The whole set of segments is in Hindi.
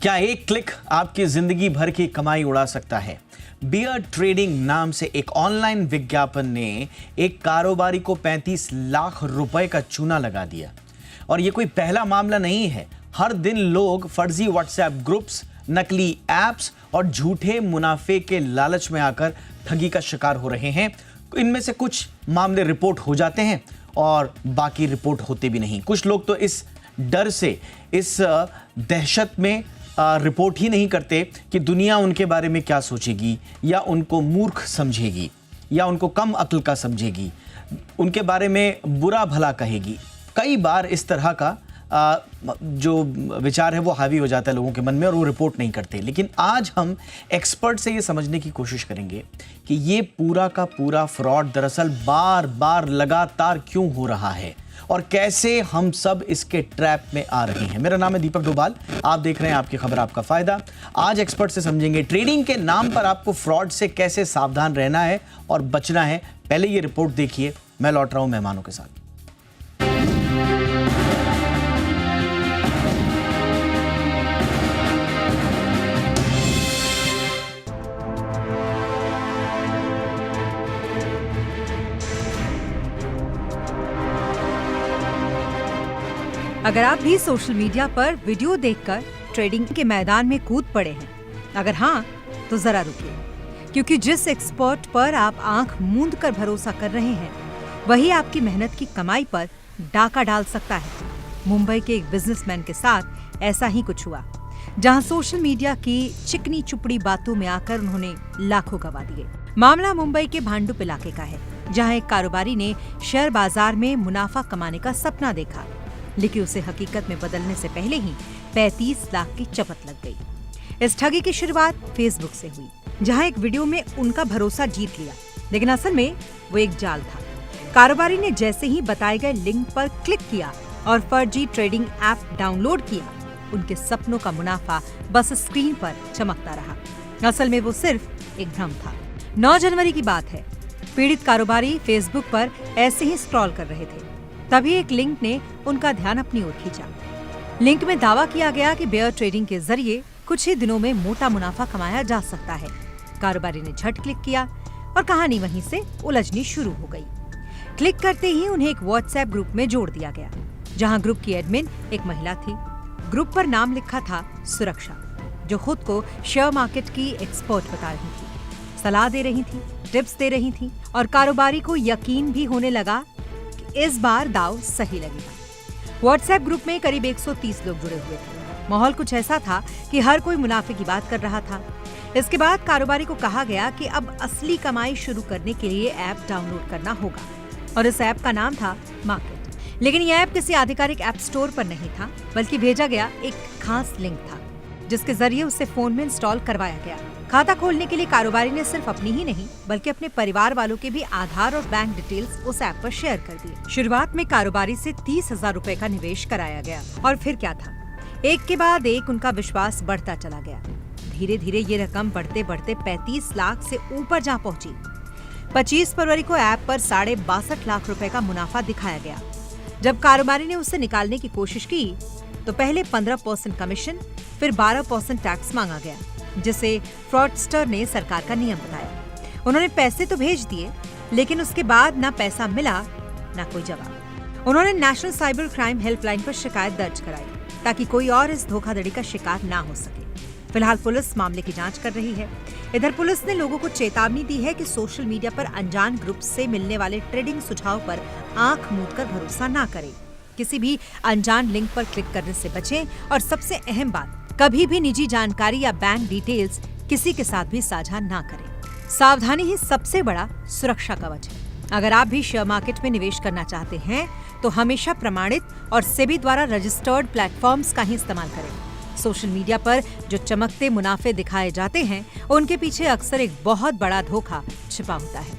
क्या एक क्लिक आपकी जिंदगी भर की कमाई उड़ा सकता है? बियर ट्रेडिंग नाम से एक ऑनलाइन विज्ञापन ने एक कारोबारी को 35 लाख रुपए का चूना लगा दिया। और यह कोई पहला मामला नहीं है। हर दिन लोग फर्जी व्हाट्सएप ग्रुप्स, नकली एप्स और झूठे मुनाफे के लालच में आकर ठगी का शिकार हो रहे हैं। इनमें से कुछ मामले रिपोर्ट हो जाते हैं और बाकी रिपोर्ट होते भी नहीं। कुछ लोग तो इस डर से, इस दहशत में रिपोर्ट ही नहीं करते कि दुनिया उनके बारे में क्या सोचेगी, या उनको मूर्ख समझेगी, या उनको कम अक्ल का समझेगी, उनके बारे में बुरा भला कहेगी। कई बार इस तरह का जो विचार है वो हावी हो जाता है लोगों के मन में और वो रिपोर्ट नहीं करते। लेकिन आज हम एक्सपर्ट से ये समझने की कोशिश करेंगे कि ये पूरा का पूरा फ्रॉड दरअसल बार बार लगातार क्यों हो रहा है और कैसे हम सब इसके ट्रैप में आ रहे हैं। मेरा नाम है दीपक डोभाल, आप देख रहे हैं आपकी खबर आपका फायदा। आज एक्सपर्ट से समझेंगे ट्रेडिंग के नाम पर आपको फ्रॉड से कैसे सावधान रहना है और बचना है। पहले ये रिपोर्ट देखिए, मैं लौट रहा हूं मेहमानों के साथ। अगर आप भी सोशल मीडिया पर वीडियो देखकर ट्रेडिंग के मैदान में कूद पड़े हैं, अगर हाँ तो जरा रुकिए, क्योंकि जिस एक्सपर्ट पर आप आंख मूंद कर भरोसा कर रहे हैं वही आपकी मेहनत की कमाई पर डाका डाल सकता है। मुंबई के एक बिजनेसमैन के साथ ऐसा ही कुछ हुआ, जहां सोशल मीडिया की चिकनी चुपड़ी बातों में आकर उन्होंने लाखों गंवा दिए। मामला मुंबई के भांडुप इलाके का है, जहां एक कारोबारी ने शेयर बाजार में मुनाफा कमाने का सपना देखा, लेकिन उसे हकीकत में बदलने से पहले ही 35 लाख की चपत लग गई। इस ठगी की शुरुआत फेसबुक से हुई, जहां एक वीडियो में उनका भरोसा जीत लिया, लेकिन असल में वो एक जाल था। कारोबारी ने जैसे ही बताए गए लिंक पर क्लिक किया और फर्जी ट्रेडिंग ऐप डाउनलोड किया, उनके सपनों का मुनाफा बस स्क्रीन पर चमकता रहा। असल में वो सिर्फ एक भ्रम था। 9 जनवरी की बात है। पीड़ित कारोबारी फेसबुक पर ऐसे ही स्क्रॉल कर रहे थे, तभी एक लिंक ने उनका ध्यान अपनी ओर खींचा। लिंक में दावा किया गया कि बेयर ट्रेडिंग के जरिए कुछ ही दिनों में मोटा मुनाफा कमाया जा सकता है। कारोबारी ने झट क्लिक किया और कहानी वहीं से उलझनी शुरू हो गई। क्लिक करते ही उन्हें एक व्हाट्सएप ग्रुप में जोड़ दिया गया, जहां ग्रुप की एडमिन एक महिला थी। ग्रुप पर नाम लिखा था सुरक्षा, जो खुद को शेयर मार्केट की एक्सपर्ट बता रही थी, सलाह दे रही थी, टिप्स दे रही थी और कारोबारी को यकीन भी होने लगा इस बार दाव सही लगेगा। व्हाट्सएप ग्रुप में करीब 130 लोग जुड़े हुए थे। माहौल कुछ ऐसा था कि हर कोई मुनाफे की बात कर रहा था। इसके बाद कारोबारी को कहा गया कि अब असली कमाई शुरू करने के लिए ऐप डाउनलोड करना होगा, और इस ऐप का नाम था मार्केट। लेकिन यह ऐप किसी आधिकारिक ऐप स्टोर पर नहीं था, बल्कि भेजा गया एक खास लिंक था, जिसके जरिए उसे फोन में इंस्टॉल करवाया गया। खाता खोलने के लिए कारोबारी ने सिर्फ अपनी ही नहीं, बल्कि अपने परिवार वालों के भी आधार और बैंक डिटेल्स उस ऐप पर शेयर कर दिए। शुरुआत में कारोबारी से 30,000 रुपए का निवेश कराया गया, और फिर क्या था, एक के बाद एक उनका विश्वास बढ़ता चला गया। धीरे धीरे ये रकम बढ़ते बढ़ते 35 लाख से ऊपर जा पहुंची। 25 फरवरी को ऐप पर 62.5 लाख रुपए का मुनाफा दिखाया गया। जब कारोबारी ने उसे निकालने की कोशिश की तो पहले 15% कमीशन, फिर 12% टैक्स मांगा गया, जिसे फ्रॉडस्टर ने सरकार का नियम बताया। उन्होंने पैसे तो भेज दिए, लेकिन उसके बाद ना पैसा मिला, ना कोई जवाब। उन्होंने नेशनल साइबर क्राइम हेल्पलाइन पर शिकायत दर्ज कराई, ताकि कोई और इस धोखाधड़ी का शिकार ना हो सके। फिलहाल पुलिस मामले की जांच कर रही है। इधर पुलिस ने लोगों को चेतावनी दी है कि सोशल मीडिया पर अनजान ग्रुप से मिलने वाले ट्रेडिंग सुझाव पर आंख मूंदकर भरोसा ना करें। किसी भी अनजान लिंक पर क्लिक करने से बचें, और सबसे अहम बात, कभी भी निजी जानकारी या बैंक डिटेल्स किसी के साथ भी साझा ना करें। सावधानी ही सबसे बड़ा सुरक्षा कवच है। अगर आप भी शेयर मार्केट में निवेश करना चाहते हैं तो हमेशा प्रमाणित और सेबी द्वारा रजिस्टर्ड प्लेटफॉर्म्स का ही इस्तेमाल करें। सोशल मीडिया पर जो चमकते मुनाफे दिखाए जाते हैं, उनके पीछे अक्सर एक बहुत बड़ा धोखा छिपा होता है।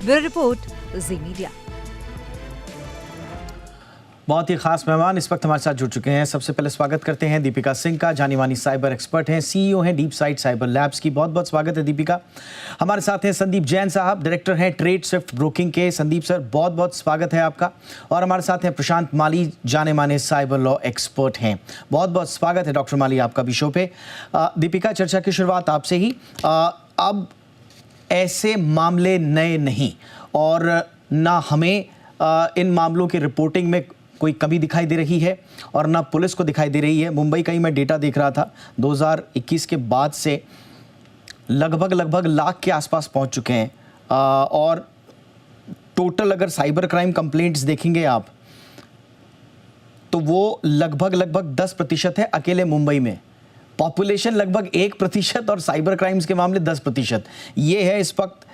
ब्यूरो रिपोर्ट, जी मीडिया। बहुत ही खास मेहमान इस वक्त हमारे साथ जुड़ चुके हैं। सबसे पहले स्वागत करते हैं दीपिका सिंह का, जानी मानी साइबर एक्सपर्ट हैं, सीईओ हैं डीप साइट साइबर लैब्स की। बहुत बहुत स्वागत है दीपिका। हमारे साथ हैं संदीप जैन साहब, डायरेक्टर हैं ट्रेड स्विफ्ट ब्रोकिंग के। संदीप सर, बहुत बहुत स्वागत है आपका। और हमारे साथ हैं प्रशांत माली, जाने माने साइबर लॉ एक्सपर्ट हैं। बहुत बहुत स्वागत है डॉक्टर माली आपका भी शो पे। दीपिका, चर्चा की शुरुआत आपसे ही। अब ऐसे मामले नए नहीं और ना हमें इन मामलों की रिपोर्टिंग में कोई कमी दिखाई दे रही है और ना पुलिस को दिखाई दे रही है। मुंबई का ही मैं डेटा देख रहा था, 2021 के बाद से लगभग लाख के आसपास पहुंच चुके हैं। और टोटल अगर साइबर क्राइम कंप्लेंट्स देखेंगे आप तो वो लगभग 10% है अकेले मुंबई में। पॉपुलेशन लगभग 1% और साइबर क्राइम्स के मामले 10%। ये है इस वक्त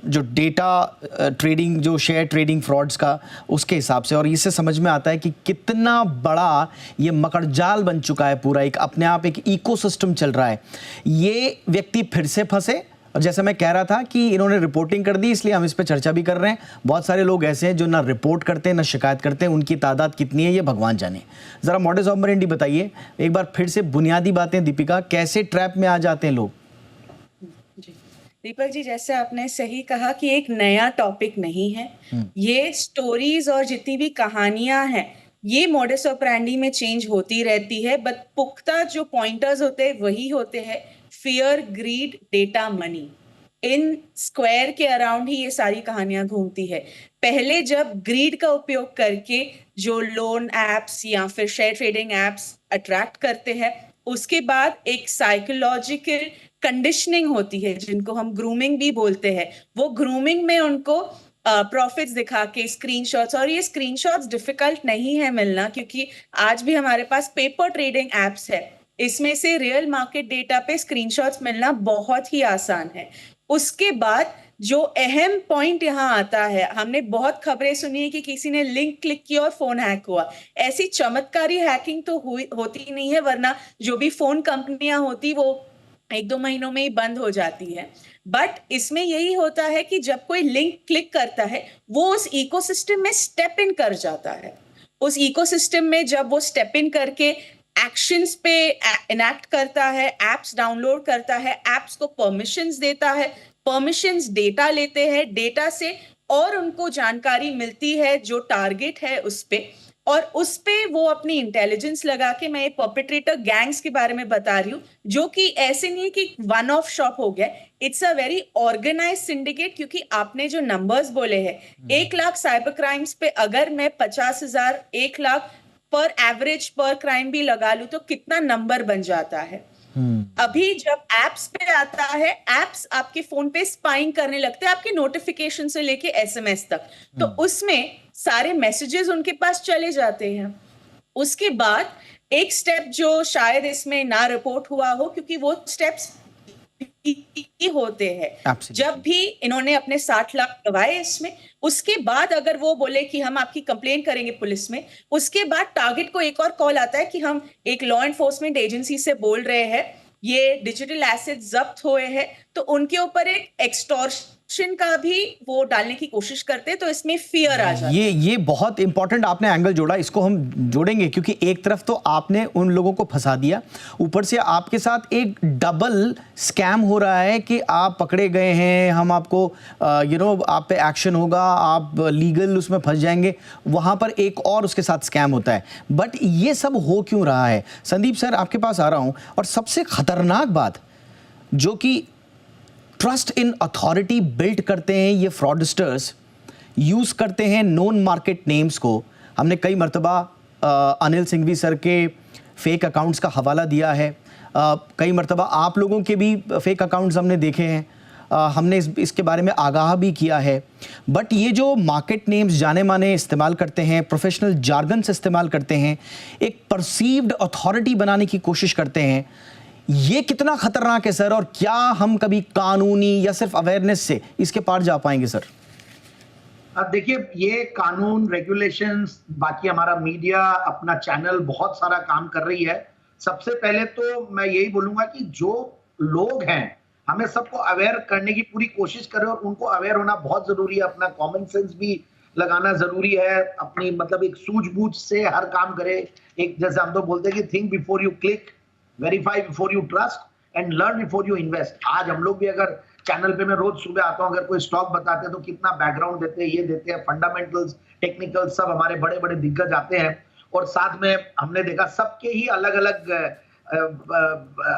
जो डेटा ट्रेडिंग, जो शेयर ट्रेडिंग फ्रॉड्स का, उसके हिसाब से। और इससे समझ में आता है कि कितना बड़ा ये मकड़जाल बन चुका है, पूरा एक अपने आप एक इकोसिस्टम चल रहा है। ये व्यक्ति फिर से फंसे, और जैसे मैं कह रहा था कि इन्होंने रिपोर्टिंग कर दी, इसलिए हम इस पर चर्चा भी कर रहे हैं। बहुत सारे लोग ऐसे हैं जो ना रिपोर्ट करते हैं ना शिकायत करते हैं, उनकी तादाद कितनी है ये भगवान जाने। ज़रा मॉडस ऑपरेंडी बताइए एक बार फिर से, बुनियादी बातें दीपिका, कैसे ट्रैप में आ जाते हैं लोग? दीपक जी, जैसे आपने सही कहा कि एक नया टॉपिक नहीं है। ये स्टोरीज और जितनी भी कहानियां हैं, ये मॉडस ऑपरेंडी में चेंज होती रहती है, बट पुख्ता जो पॉइंटर्स होते हैं वही होते हैं। फियर, ग्रीड, डेटा, मनी, इन स्क्वायर के अराउंड ही ये सारी कहानियां घूमती है। पहले जब ग्रीड का उपयोग करके जो लोन एप्स या फिर शेयर ट्रेडिंग एप्स अट्रैक्ट करते हैं, उसके बाद एक साइकोलॉजिकल कंडीशनिंग होती है जिनको हम ग्रूमिंग भी बोलते हैं। वो ग्रूमिंग में उनको प्रॉफिट्स दिखा के स्क्रीनशॉट्स, और ये स्क्रीनशॉट्स डिफिकल्ट नहीं है मिलना, क्योंकि आज भी हमारे पास पेपर ट्रेडिंग एप्स है, इसमें से रियल मार्केट डेटा पे स्क्रीनशॉट्स मिलना बहुत ही आसान है। उसके बाद जो अहम पॉइंट यहाँ आता है, हमने बहुत खबरें सुनी है कि किसी ने लिंक क्लिक किया और फोन हैक हुआ। ऐसी चमत्कारी हैकिंग तो होती नहीं है, वरना जो भी फोन कंपनियां होती वो 1-2 महीनों में ही बंद हो जाती है। बट इसमें यही होता है कि जब कोई लिंक क्लिक करता है, वो उस इकोसिस्टम में स्टेप इन कर जाता है। उस इकोसिस्टम में जब वो स्टेप इन करके एक्शंस पे इनैक्ट करता है, एप्स डाउनलोड करता है, एप्स को परमिशंस देता है, परमिशंस डेटा लेते हैं, डेटा से और उनको जानकारी मिलती है जो टारगेट है उस पे, और उस पे वो अपनी इंटेलिजेंस लगा के, मैं ये परपेट्रेटर गैंग्स के बारे में बता रही हूँ, जो कि ऐसे नहीं है कि वन ऑफ शॉप हो गया, it's a very organise syndicate. क्योंकि आपने जो नंबर्स बोले हैं, 1 लाख साइबर क्राइम्स पे अगर मैं 50,000, 1 लाख पर एवरेज पर क्राइम भी लगा लूं तो कितना नंबर बन जाता है। अभी जब एप्स पे आता है, एप्स आपके फोन पे स्पाइंग करने लगते हैं, आपके नोटिफिकेशन से लेके एसएमएस तक, तो उसमें सारे मैसेजेस उनके पास चले जाते हैं। उसके बाद एक स्टेप जो शायद इसमें ना रिपोर्ट हुआ हो, क्योंकि वो स्टेप्स होते हैं जब भी इन्होंने अपने 60 लाख गवाए इसमें, उसके बाद अगर वो बोले कि हम आपकी कंप्लेंट करेंगे पुलिस में, उसके बाद टारगेट को एक और कॉल आता है कि हम एक लॉ एनफोर्समेंट एजेंसी से बोल रहे हैं, ये डिजिटल एसेट जब्त हुए हैं, तो उनके ऊपर एक एक्सटॉर्शन का भी वो डालने की कोशिश करते हैं। तो इसमें फियर आ जाता है। ये बहुत इंपॉर्टेंट आपने एंगल जोड़ा, इसको हम जोड़ेंगे, क्योंकि एक तरफ तो आपने उन लोगों को फंसा दिया, ऊपर से आपके साथ एक डबल स्कैम हो रहा है कि आप पकड़े गए हैं, हम आपको आप पे एक्शन होगा, आप लीगल उसमें फंस जाएंगे, वहां पर एक और उसके साथ स्कैम होता है। बट ये सब हो क्यों रहा है? संदीप सर, आपके पास आ रहा हूं। और सबसे खतरनाक बात जो कि ट्रस्ट इन अथॉरिटी बिल्ड करते हैं ये फ्रॉडस्टर्स, यूज करते हैं नोन मार्केट नेम्स को। हमने कई मर्तबा अनिल सिंघवी सर के फेक अकाउंट्स का हवाला दिया है, कई मर्तबा आप लोगों के भी फेक अकाउंट्स हमने देखे हैं, हमने इसके बारे में आगाह भी किया है। बट ये जो मार्केट नेम्स जाने माने इस्तेमाल करते हैं, प्रोफेशनल जार्गन से इस्तेमाल करते हैं, एक परसीव्ड अथॉरिटी बनाने की कोशिश करते हैं, ये कितना खतरनाक है सर? और क्या हम कभी कानूनी या सिर्फ अवेयरनेस से इसके पार जा पाएंगे सर? अब देखिए, ये कानून, रेगुलेशंस, बाकी हमारा मीडिया, अपना चैनल बहुत सारा काम कर रही है। सबसे पहले तो मैं यही बोलूंगा कि जो लोग हैं, हमें सबको अवेयर करने की पूरी कोशिश करें, और उनको अवेयर होना बहुत जरूरी है। अपना कॉमन सेंस भी लगाना जरूरी है, अपनी मतलब एक सूझबूझ से हर काम करे। एक जैसे हम तो बोलते हैं कि think before you click, verify before you trust and learn before you invest. आज हम लोग भी अगर चैनल पे मैं रोज सुबह आता हूँ, अगर कोई स्टॉक बताते हैं तो कितना बैकग्राउंड देते हैं, ये देते हैं, फंडामेंटल्स, टेक्निकल्स, सब हमारे बड़े बड़े दिग्गज आते हैं। और साथ में हमने देखा सबके ही अलग अलग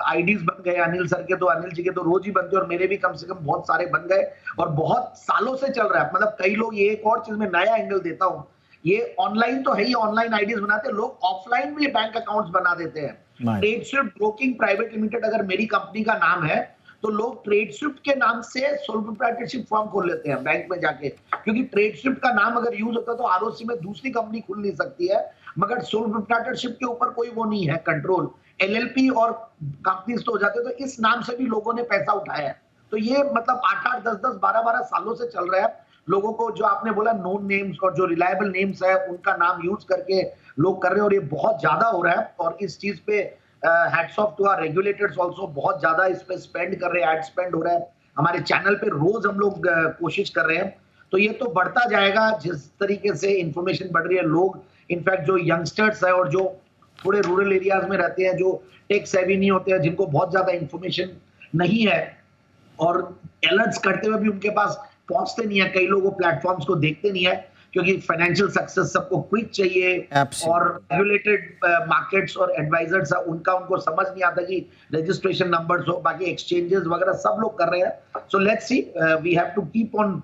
आईडीज बन गए। अनिल सर के तो, अनिल जी के तो रोज ही बनते हैं, और मेरे भी कम से कम बहुत सारे बन गए और बहुत सालों से चल रहा है। मतलब कई लोग, ये एक और चीज में नया एंगल देता हूँ, ये ऑनलाइन तो है ही, ऑनलाइन आईडीज बनाते हैं लोग, ऑफलाइन भी बैंक अकाउंट्स बना देते हैं। ट्रेडस्विफ्ट ब्रोकिंग प्राइवेट लिमिटेड अगर मेरी कंपनी का नाम है तो लोग ट्रेडस्विफ्ट के नाम से सोल प्रोप्राइटरशिप फॉर्म खोल लेते हैं बैंक में जाके, क्योंकि ट्रेडस्विफ्ट का नाम अगर यूज होता है तो आरओसी में दूसरी कंपनी खुल नहीं सकती है, मगर सोल प्रोप्राइटरशिप के ऊपर कोई वो नहीं है कंट्रोल। एलएलपी और कंपनीज तो हो जाते हैं, तो इस नाम से भी लोगों ने पैसा उठाया है। तो ये मतलब 8-8, 10-10, 12-12 सालों से चल रहा है। लोगों को, जो आपने बोला नोन नेम्स और जो रिलायबल नेम्स है, उनका नाम यूज करके लोग कर रहे हैं, और ये बहुत ज्यादा हो रहा है। और इस चीज पे hats off to our regulators also, बहुत ज्यादा इस पे स्पेंड कर रहे हैं, एड स्पेंड हो रहा है। हमारे चैनल पे रोज हम लोग कोशिश कर रहे हैं। तो ये तो बढ़ता जाएगा जिस तरीके से इंफॉर्मेशन बढ़ रही है। लोग इनफैक्ट जो यंगस्टर्स है और जो थोड़े रूरल एरियाज में रहते हैं, जो टेक सेवी नहीं होते हैं, जिनको बहुत ज्यादा इंफॉर्मेशन नहीं है और अलर्ट्स करते हुए भी उनके पास पहुंचते नहीं है, कई लोग वो प्लेटफॉर्म्स को देखते नहीं है, क्योंकि फाइनेंशियल सक्सेस सबको क्विक चाहिए। और रेगुलेटेड मार्केट्स और एडवाइजर्स उनको समझ नहीं आता कि रजिस्ट्रेशन नंबर्स हो, बाकी एक्सचेंजेस वगैरह सब लोग कर रहे हैं। So let's see, we have to keep on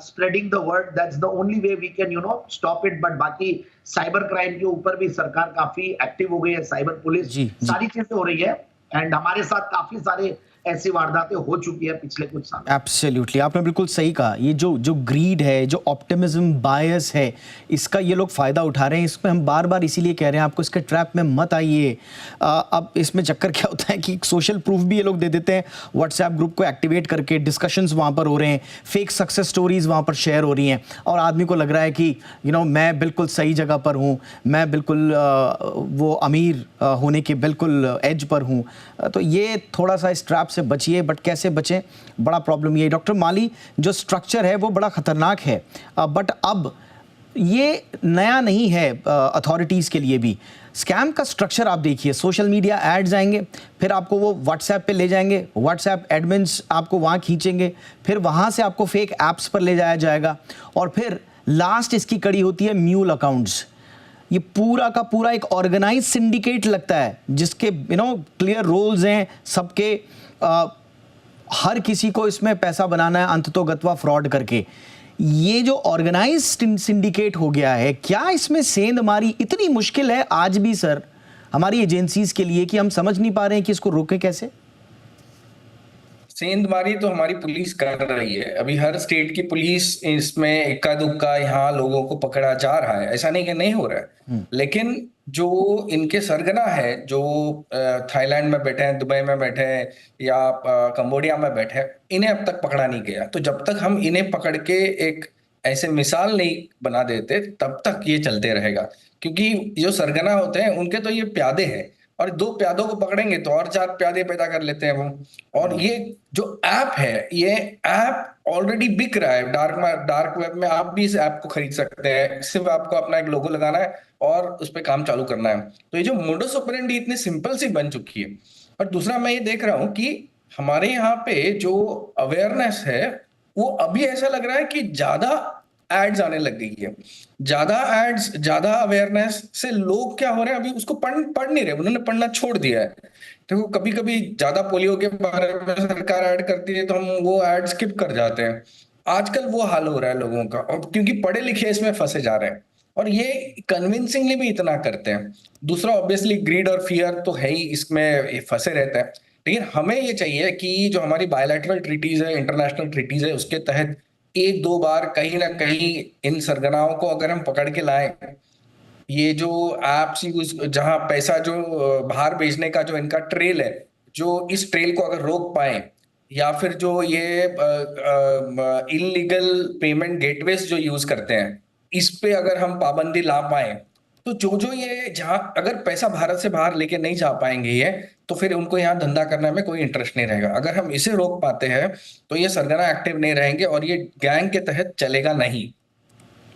spreading the word, that's the only way we can stop it. But बाकी साइबर क्राइम के ऊपर भी सरकार काफी एक्टिव हो गई है, साइबर पुलिस, सारी चीजें हो रही है, एंड हमारे साथ काफी सारे ऐसी वारदातें हो चुकी है पिछले कुछ साल। एब्सोल्युटली, आपने बिल्कुल सही कहा। ये जो ग्रीड है, जो ऑप्टिमिज्म बायस है, इसका ये लोग फ़ायदा उठा रहे हैं। इसमें हम बार बार इसीलिए कह रहे हैं आपको इसके ट्रैप में मत आइए। अब इसमें चक्कर क्या होता है कि सोशल प्रूफ भी ये लोग दे देते हैं, व्हाट्सएप ग्रुप को एक्टिवेट करके डिस्कशंस वहाँ पर हो रहे हैं, फेक सक्सेस स्टोरीज वहाँ पर शेयर हो रही हैं, और आदमी को लग रहा है कि मैं बिल्कुल सही जगह पर हूँ, मैं बिल्कुल वो अमीर होने के बिल्कुल एज पर हूँ। तो ये थोड़ा सा इस ट्रैप से बचिए। बट कैसे बचें, बड़ा प्रॉब्लम ये है। डॉक्टर माली, जो स्ट्रक्चर है वो बड़ा ख़तरनाक है, बट अब ये नया नहीं है अथॉरिटीज़ के लिए भी। स्कैम का स्ट्रक्चर आप देखिए, सोशल मीडिया एड्स आएंगे, फिर आपको वो व्हाट्सएप पे ले जाएंगे, व्हाट्सएप एडमिन्स आपको वहाँ खींचेंगे, फिर वहाँ से आपको फेक ऐप्स पर ले जाया जाएगा, और फिर लास्ट इसकी कड़ी होती है म्यूल अकाउंट्स। ये पूरा का पूरा एक ऑर्गेनाइज सिंडिकेट लगता है, जिसके क्लियर रोल्स हैं सबके। हर किसी को इसमें पैसा बनाना है अंततोगत्वा फ्रॉड करके। ये जो ऑर्गेनाइज सिंडिकेट हो गया है, क्या इसमें सेंध मारी इतनी मुश्किल है आज भी सर हमारी एजेंसीज के लिए, कि हम समझ नहीं पा रहे हैं कि इसको रोकें कैसे? सेंधमारी तो हमारी पुलिस कर रही है। अभी हर स्टेट की पुलिस इसमें इक्का दुक्का यहाँ लोगों को पकड़ा जा रहा है, ऐसा नहीं कि नहीं हो रहा है। लेकिन जो इनके सरगना है, जो थाईलैंड में बैठे हैं, दुबई में बैठे हैं, या कंबोडिया में बैठे हैं, इन्हें अब तक पकड़ा नहीं गया। तो जब तक हम इन्हें पकड़ के एक ऐसे मिसाल नहीं बना देते, तब तक ये चलते रहेगा। क्योंकि जो सरगना होते हैं उनके तो ये प्यादे हैं, और 2 प्यादों को पकड़ेंगे तो और 4 प्यादे पैदा कर लेते हैं वो। और ये जो ऐप है, ये ऐप ऑलरेडी बिक रहा है डार्क वेब में। आप भी इस ऐप को खरीद सकते हैं, सिर्फ आपको अपना एक लोगो लगाना है और उस पर काम चालू करना है। तो ये जो मोडस ऑपरेंडी इतनी सिंपल सी बन चुकी है। और दूसरा मैं ये देख रहा हूँ कि हमारे यहाँ पे जो अवेयरनेस है, वो अभी ऐसा लग रहा है कि ज्यादा एड्स आने लग गई है। ज्यादा एड्स, ज्यादा अवेयरनेस से लोग क्या हो रहे हैं, अभी उसको पढ़ नहीं रहे, उन्होंने पढ़ना छोड़ दिया है। देखो, कभी कभी ज्यादा पोलियो के बारे में सरकार ऐड करती है तो हम वो ऐड स्किप कर जाते हैं। आजकल वो हाल हो रहा है लोगों का, और क्योंकि पढ़े लिखे इसमें फंसे जा रहे हैं, और ये कन्विंसिंगली भी इतना करते हैं। दूसरा ऑब्वियसली ग्रीड और फियर तो है ही, इसमें फंसे रहते हैं। लेकिन हमें ये चाहिए कि जो हमारी बायलैटरल ट्रीटीज है, इंटरनेशनल ट्रीटीज है, उसके तहत 1-2 बार कहीं ना कहीं इन सरगनाओं को अगर हम पकड़ के लाएं, ये जो ऐप्स यूज, जहां पैसा जो बाहर भेजने का जो इनका ट्रेल है, जो इस ट्रेल को अगर रोक पाए, या फिर जो ये इलीगल पेमेंट गेटवेज जो यूज करते हैं, इस पे अगर हम पाबंदी ला पाए, तो जो ये जहां अगर पैसा भारत से बाहर लेके नहीं जा पाएंगे ये, तो फिर उनको यहाँ धंधा करने में कोई इंटरेस्ट नहीं रहेगा। अगर हम इसे रोक पाते हैं तो ये सरगना एक्टिव नहीं रहेंगे और ये गैंग के तहत चलेगा नहीं।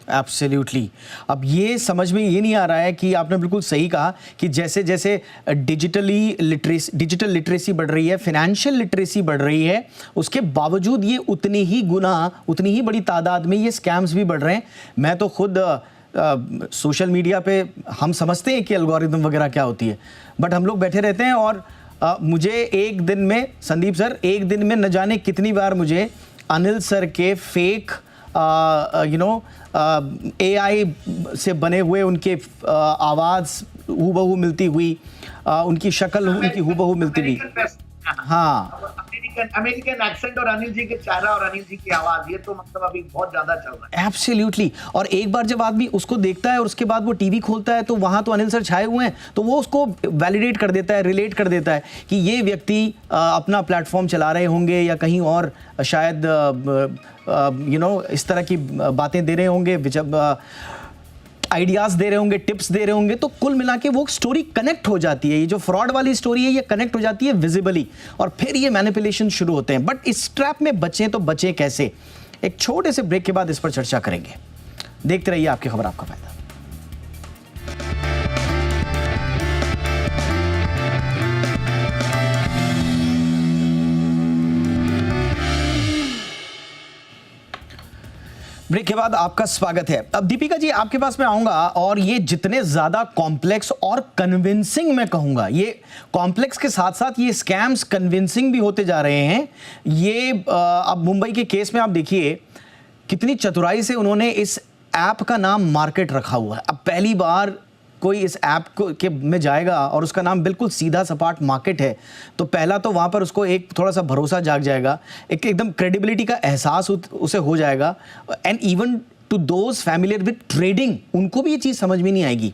एब्सोल्युटली। अब ये समझ में ये नहीं आ रहा है कि आपने बिल्कुल सही कहा कि जैसे जैसे डिजिटल लिटरेसी बढ़ रही है, फाइनेंशियल लिटरेसी बढ़ रही है, उसके बावजूद ये उतनी ही बड़ी तादाद में ये स्कैम्स भी बढ़ रहे हैं। मैं तो खुद सोशल मीडिया पे हम समझते हैं कि एल्गोरिदम वगैरह क्या होती है, बट हम लोग बैठे रहते हैं और मुझे एक दिन में, संदीप सर, एक दिन में न जाने कितनी बार मुझे अनिल सर के फेक AI से बने हुए उनके आवाज़ हूबहू मिलती हुई, उनकी शक्ल उनकी हूबहू मिलती हुई। हाँ, अमेरिकन एक्सेंट और अनिल जी के चेहरा और अनिल जी की आवाज, ये तो मतलब अभी बहुत ज्यादा चल रहा है। एब्सोल्युटली। और एक बार जब आदमी उसको देखता है और उसके बाद वो टीवी खोलता है तो वहां तो अनिल सर छाए हुए हैं, तो वो उसको वैलिडेट कर देता है, रिलेट कर देता है कि ये व्यक्ति अपना प्लेटफॉर्म चला रहे होंगे या कहीं और शायद इस तरह की बातें दे रहे होंगे, आइडियाज दे रहे होंगे, टिप्स दे रहे होंगे। तो कुल मिला के वो स्टोरी कनेक्ट हो जाती है। ये जो फ्रॉड वाली स्टोरी है ये कनेक्ट हो जाती है विजिबली, और फिर ये मैनिपुलेशन शुरू होते हैं। बट इस ट्रैप में बचें तो बचें कैसे? एक छोटे से ब्रेक के बाद इस पर चर्चा करेंगे। देखते रहिए आपकी खबर आपका फायदा। ब्रेक के बाद आपका स्वागत है। अब दीपिका जी, आपके पास मैं आऊंगा, और ये जितने ज्यादा कॉम्प्लेक्स और कन्विंसिंग, मैं कहूंगा ये कॉम्प्लेक्स के साथ साथ ये स्कैम्स कन्विंसिंग भी होते जा रहे हैं। ये अब मुंबई के केस में आप देखिए कितनी चतुराई से उन्होंने इस ऐप का नाम मार्केट रखा हुआ है। अब पहली बार कोई इस ऐप के में जाएगा और उसका नाम बिल्कुल सीधा सपाट मार्केट है, तो पहला तो वहाँ पर उसको एक थोड़ा सा भरोसा जाग जाएगा, एकदम क्रेडिबिलिटी का एहसास उसे हो जाएगा। And even to those familiar with trading, उनको भी ये चीज़ समझ में नहीं आएगी।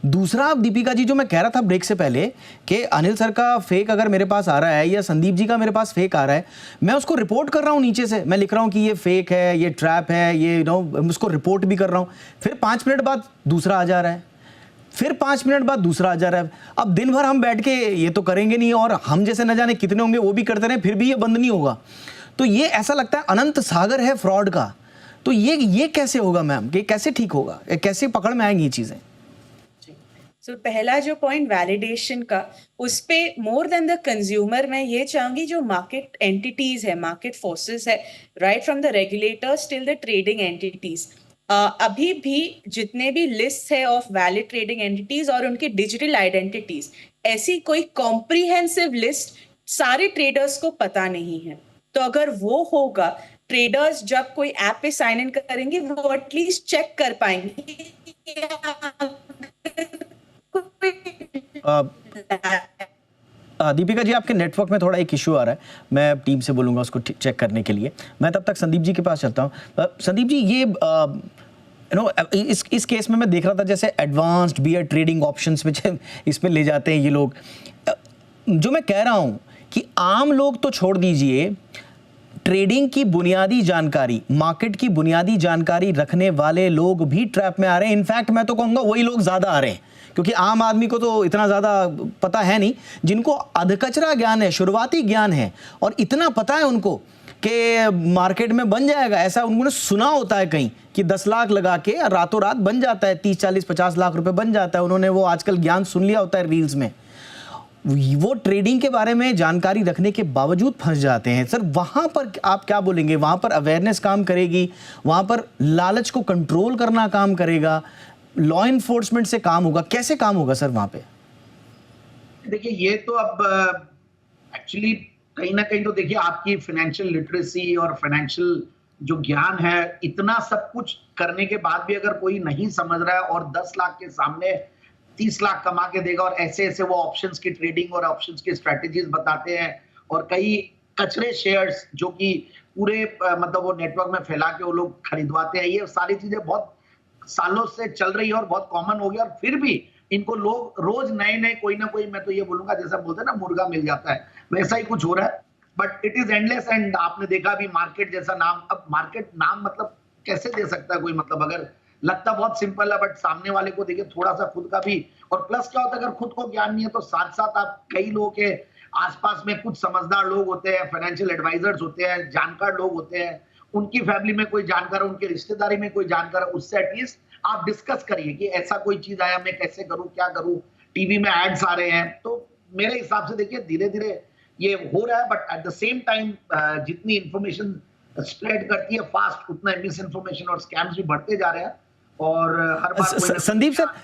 दूसरा, दीपिका जी, जो मैं कह रहा था ब्रेक से पहले कि अनिल सर का फेक अगर मेरे पास आ रहा है या संदीप जी का मेरे पास फेक आ रहा है, मैं उसको रिपोर्ट कर रहा हूँ नीचे से, मैं लिख रहा हूँ कि ये फेक है, ये ट्रैप है, ये उसको रिपोर्ट भी कर रहा हूँ। फिर 5 मिनट बाद दूसरा आ जा रहा है, फिर 5 मिनट बाद दूसरा आ जा रहा है। अब दिन भर हम बैठ के ये तो करेंगे नहीं, और हम जैसे न जाने कितने होंगे वो भी करते रहे, फिर भी ये बंद नहीं होगा। तो ये ऐसा लगता है अनंत सागर है फ्रॉड का। तो ये कैसे होगा मैम? ये कैसे ठीक होगा? ये कैसे पकड़ में आएंगी ये चीजें? पहला जो पॉइंट वैलिडेशन का, उस पे मोर देन द कंज्यूमर मैं ये चाहूंगी जो मार्केट एंटिटीज है, मार्केट फोर्सेस है, right from the regulators till the trading entities, अभी भी जितने भी लिस्ट है ऑफ वैलिड ट्रेडिंग एंटिटीज और उनके डिजिटल आइडेंटिटीज, ऐसी कोई कॉम्प्रिहेंसिव लिस्ट सारे ट्रेडर्स को पता नहीं है। तो अगर वो होगा, ट्रेडर्स जब कोई ऐप पे साइन इन करेंगे वो एटलीस्ट चेक कर पाएंगे। दीपिका जी, आपके नेटवर्क में थोड़ा एक इशू आ रहा है, मैं टीम से बोलूंगा उसको चेक करने के लिए। मैं तब तक संदीप जी के पास चलता हूँ। संदीप जी, ये इस केस में मैं देख रहा था जैसे एडवांस्ड बियर ट्रेडिंग ऑप्शंस में इसमें ले जाते हैं ये लोग। जो मैं कह रहा हूँ कि आम लोग तो छोड़ दीजिए, ट्रेडिंग की बुनियादी जानकारी, मार्केट की बुनियादी जानकारी रखने वाले लोग भी ट्रैप में आ रहे हैं। इनफैक्ट मैं तो कहूँगा वही लोग ज़्यादा आ रहे हैं, क्योंकि आम आदमी को तो इतना ज़्यादा पता है नहीं। जिनको अधकचरा ज्ञान है, शुरुआती ज्ञान है, और इतना पता है उनको कि मार्केट में बन जाएगा, ऐसा उन्होंने सुना होता है कहीं कि 10 लाख लगा के रातों रात बन जाता है, 30, 40, 50 लाख रुपए बन जाता है। उन्होंने वो आजकल ज्ञान सुन लिया होता है रील्स में। वो ट्रेडिंग के बारे में जानकारी रखने के बावजूद फंस जाते हैं। सर, वहाँ पर आप क्या बोलेंगे? वहाँ पर अवेयरनेस काम करेगी, वहाँ पर लालच को कंट्रोल करना काम करेगा, लॉ इन्फोर्समेंट से काम होगा, कैसे काम होगा सर वहाँ पे? देखिए, ये तो अब एक्चुअली कहीं ना कहीं तो देखिए आपकी फाइनेंशियल लिटरेसी और फाइनेंशियल जो ज्ञान है, इतना सब कुछ करने के बाद भी अगर कोई नहीं समझ रहा है और 10 लाख के सामने 30 लाख कमा के देगा, और ऐसे ऐसे वो ऑप्शंस की ट्रेडिंग और ऑप्शंस की स्ट्रेटेजीज बताते हैं, और कई कचरे शेयर्स जो कि पूरे मतलब वो नेटवर्क में फैला के वो लोग खरीदवाते हैं। ये सारी चीजें बहुत सालों से चल रही है और बहुत कॉमन हो गया, और फिर भी इनको लोग रोज नए नए कोई ना कोई, मैं तो ये बोलूंगा जैसा बोलते हैं ना मुर्गा मिल जाता है, वैसा ही कुछ हो रहा है। But it is endless. And आपने देखा भी मार्केट जैसा नाम, अब मार्केट नाम मतलब कैसे दे सकता है कोई? मतलब अगर लगता बहुत सिंपल है, बट सामने वाले को देखिए थोड़ा सा खुद का भी, और प्लस क्या होता है अगर खुद को ज्ञान नहीं है तो साथ साथ आप कई लोगों के आसपास में कुछ समझदार लोग होते हैं, फाइनेंशियल एडवाइजर्स होते हैं, जानकार लोग होते हैं, उनकी फैमिली में कोई जानकार है, उनके रिश्तेदारी में कोई जानकार है, उससे एटलीस्ट आप डिस्कस करिए कि ऐसा कोई चीज आया, मैं कैसे करूं, क्या करूं, टीवी में एड्स आ रहे हैं। तो मेरे हिसाब से देखिए धीरे धीरे ये हो रहा है, but at the same time जितनी इंफॉर्मेशन स्प्रेड करती है फास्ट, उतना मिस इन्फॉर्मेशन और स्कैम्स भी बढ़ते जा रहे हैं। और हर बार कोई ना कोई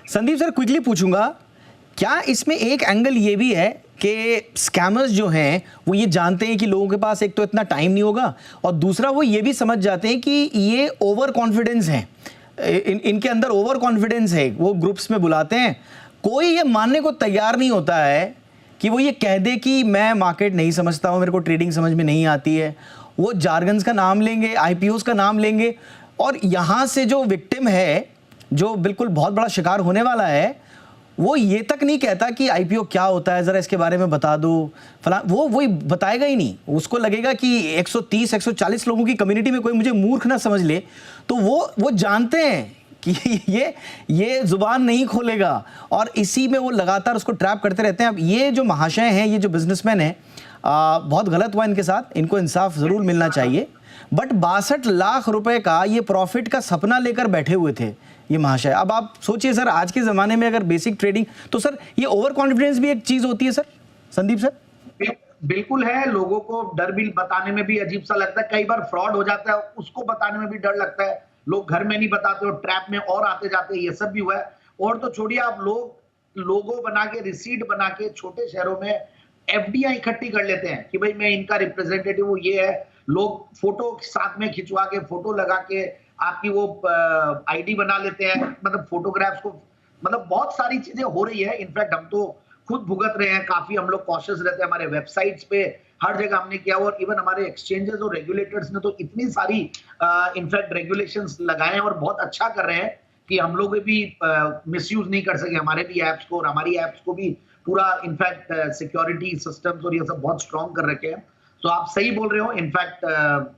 संदीप सर क्विकली पूछूंगा, क्या इसमें एक एंगल ये भी है कि स्कैमर्स जो हैं वो ये जानते हैं कि लोगों के पास एक तो इतना टाइम नहीं होगा, और दूसरा वो ये भी समझ जाते हैं कि ये ओवर कॉन्फिडेंस हैं, इनके अंदर ओवर कॉन्फिडेंस है, वो ग्रुप्स में बुलाते हैं, कोई ये मानने को तैयार नहीं होता है कि वो ये कह दे कि मैं मार्केट नहीं समझता हूँ, मेरे को ट्रेडिंग समझ में नहीं आती है। वो जार्गन्स का नाम लेंगे, आईपीओस का नाम लेंगे, और यहाँ से जो विक्टिम है, जो बिल्कुल बहुत बड़ा शिकार होने वाला है, वो ये तक नहीं कहता कि आईपीओ क्या होता है, ज़रा इसके बारे में बता दो फला, वो बताएगा ही नहीं। उसको लगेगा कि 130 140 लोगों की कम्युनिटी में कोई मुझे मूर्ख ना समझ ले, तो वो जानते हैं कि ये जुबान नहीं खोलेगा, और इसी में वो लगातार उसको ट्रैप करते रहते हैं। अब ये जो महाशय हैं, ये जो बिजनेसमैन हैं, बहुत गलत हुआ इनके साथ, इनको इंसाफ ज़रूर मिलना चाहिए। बट 62 लाख रुपए का ये प्रॉफिट का सपना लेकर बैठे हुए थे ये महाशय। अब आप सोचिए सर, आज के ज़माने में अगर बेसिक ट्रेडिंग, तो सर ये ओवर कॉन्फिडेंस भी एक चीज़ होती है सर, संदीप सर? बिल्कुल है, लोगों को डर भी बताने में भी अजीब सा लगता है, कई बार फ्रॉड हो जाता है, उसको बताने में भी डर लगता है, लोग घर में नहीं बताते और ट्रैप में और आते जाते हैं, ये सब भी हुआ है। और तो छोड़िए, आप लोगो बना के, रिसीट बना के छोटे शहरों में एफडीआई इकट्ठी कर लेते हैं कि भाई मैं इनका रिप्रेजेंटेटिव हूँ, ये है। लोग फोटो साथ में खिंचवा के, फोटो लगा के आपकी वो आईडी बना लेते हैं, मतलब फोटोग्राफ्स को, मतलब बहुत सारी चीजें हो रही है। इनफैक्ट हम तो खुद भुगत रहे हैं, काफी हम लोग कॉशियस रहते हैं, हमारे वेबसाइट्स पे हर जगह हमने किया, और इवन हमारे एक्सचेंजेस और रेगुलेटर्स ने तो इतनी सारी इनफैक्ट रेगुलेशंस लगाए हैं और बहुत अच्छा कर रहे हैं कि हम लोग भी मिसयूज नहीं कर सके हमारे भी ऐप्स को, और हमारी ऐप्स को भी पूरा इनफैक्ट सिक्योरिटी सिस्टम्स और ये सब बहुत स्ट्रॉन्ग कर रखे हैं। तो आप सही बोल रहे हो, इनफैक्ट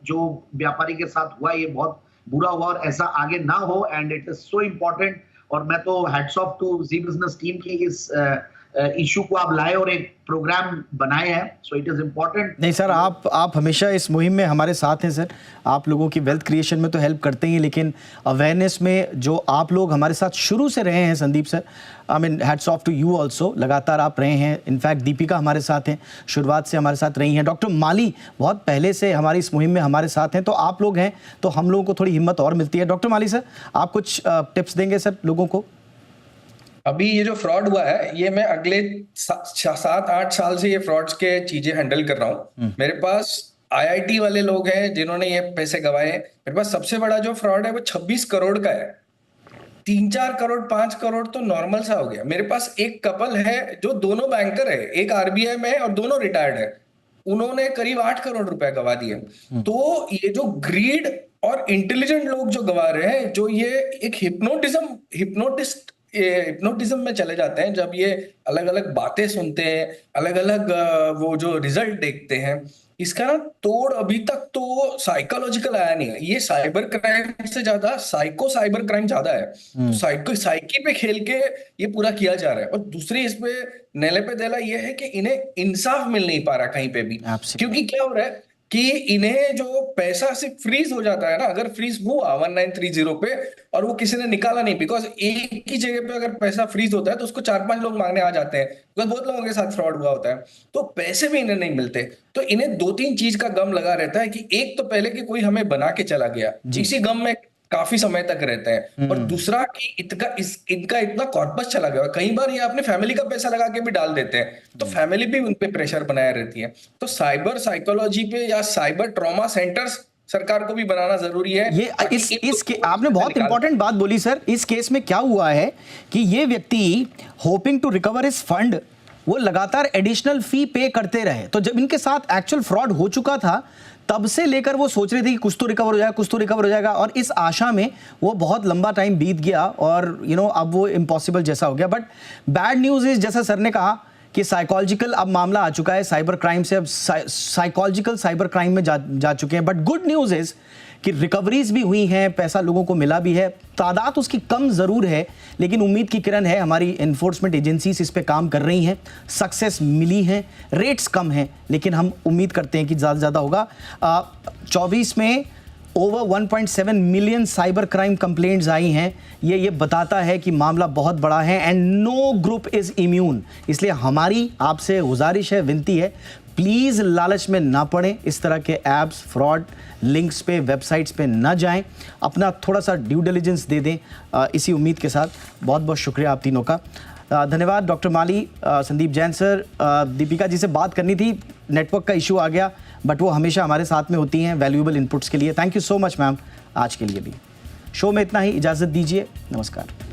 जो व्यापारी के साथ हुआ ये बहुत बुरा हुआ, और ऐसा आगे ना हो, and it is so important. और मैं तो hats off to Zee business team की, इस इशू को आप लाए और एक प्रोग्राम बनाए हैं, सो इट इज इम्पोर्टेंट। नहीं सर, आप हमेशा इस मुहिम में हमारे साथ हैं सर, आप लोगों की वेल्थ क्रिएशन में तो हेल्प करते ही हैं, लेकिन अवेयरनेस में जो आप लोग हमारे साथ शुरू से रहे हैं Sandeep sir, I mean hats off to you also, लगातार आप रहे हैं। इनफैक्ट दीपिका हमारे साथ हैं, शुरुआत से हमारे साथ रही हैं, डॉक्टर माली बहुत पहले से हमारी इस मुहिम में हमारे साथ हैं, तो आप लोग हैं तो हम लोगों को थोड़ी हिम्मत और मिलती है। डॉक्टर माली सर, आप कुछ टिप्स देंगे सर लोगों को? अभी ये जो फ्रॉड हुआ है, ये मैं अगले 7-8 साल से ये फ्रॉड्स के चीजें हैंडल कर रहा हूँ। मेरे पास आईआईटी वाले लोग हैं जिन्होंने ये पैसे गंवाए। मेरे पास सबसे बड़ा जो फ्रॉड है वो 26 करोड़ का है। 3-4 करोड़ 5 करोड़ तो नॉर्मल सा हो गया। मेरे पास एक कपल है जो दोनों बैंकर है, एक आरबीआई में है और दोनों रिटायर्ड है, उन्होंने करीब 8 करोड़ रुपए गंवा दिए। तो ये जो ग्रीड और इंटेलिजेंट लोग जो गंवा रहे हैं, जो ये एक हिप्नोटिज्म में चले जाते हैं, जब ये अलग अलग बातें सुनते हैं, अलग अलग वो जो रिजल्ट देखते हैं, इसका ना तोड़ अभी तक तो साइकोलॉजिकल आया नहीं है। ये साइबर क्राइम से ज्यादा साइबर क्राइम ज्यादा है। तो साइकी पे खेल के ये पूरा किया जा रहा है। और दूसरी इसमें नेले पे देला ये है कि इन्हें इंसाफ मिल नहीं पा रहा कहीं पे भी, क्योंकि क्या हो रहा है कि इन्हें जो पैसा सिर्फ फ्रीज हो जाता है ना, अगर फ्रीज हुआ 1930 पे और वो किसी ने निकाला नहीं, बिकॉज एक ही जगह पे अगर पैसा फ्रीज होता है तो उसको 4-5 लोग मांगने आ जाते हैं, बिकॉज बहुत लोगों के साथ फ्रॉड हुआ होता है, तो पैसे भी इन्हें नहीं मिलते। तो इन्हें 2-3 चीज का गम लगा रहता है कि एक तो पहले कि कोई हमें बना के चला गया, इसी गम में काफी समय तक रहते हैं, और दूसरा कि इनका इतना कॉर्पस चला गया। कई बार ये अपने फैमिली का पैसा लगा के भी डाल देते हैं, तो फैमिली भी उन पे प्रेशर बनाया रहती है। तो साइबर साइकोलॉजी पे या साइबर ट्रॉमा सेंटर्स सरकार को भी बनाना जरूरी है। ये आपने बहुत इंपॉर्टेंट बात बोली सर। इस केस में क्या हुआ है कि ये व्यक्ति hoping to recover his fund, वो लगातार एडिशनल फी पे करते रहे, तो जब इनके साथ एक्चुअल फ्रॉड हो चुका था तब से लेकर वो सोच रहे थे कि कुछ तो रिकवर हो जाएगा, कुछ तो रिकवर हो जाएगा, और इस आशा में वो बहुत लंबा टाइम बीत गया, और अब वो इम्पॉसिबल जैसा हो गया। बट बैड न्यूज़ इज, जैसा सर ने कहा कि साइकोलॉजिकल अब मामला आ चुका है, साइबर क्राइम से अब साइकोलॉजिकल साइबर क्राइम में जा चुके हैं। बट गुड न्यूज़ इज कि रिकवरीज भी हुई हैं, पैसा लोगों को मिला भी है, तादाद उसकी कम ज़रूर है, लेकिन उम्मीद की किरण है। हमारी एनफोर्समेंट एजेंसीज इस पे काम कर रही हैं, सक्सेस मिली है, रेट्स कम हैं, लेकिन हम उम्मीद करते हैं कि ज़्यादा से ज़्यादा होगा। 24 में over 1.7 million cyber crime complaints आई हैं। ये बताता है कि मामला बहुत बड़ा है and no group is immune. इसलिए हमारी आपसे गुजारिश है, विनती है, प्लीज़ लालच में ना पड़ें, इस तरह के ऐप्स, फ्रॉड लिंक्स पे, वेबसाइट्स पे ना जाएं, अपना थोड़ा सा ड्यू डिलिजेंस दे दें। इसी उम्मीद के साथ बहुत बहुत शुक्रिया आप तीनों का। धन्यवाद डॉक्टर माली, संदीप जैन सर। दीपिका जी से बात करनी थी, नेटवर्क का इशू आ गया, बट वो हमेशा हमारे साथ में होती हैं वैल्यूएबल इनपुट्स के लिए। Thank you so much ma'am. आज के लिए भी शो में इतना ही, इजाज़त दीजिए, नमस्कार।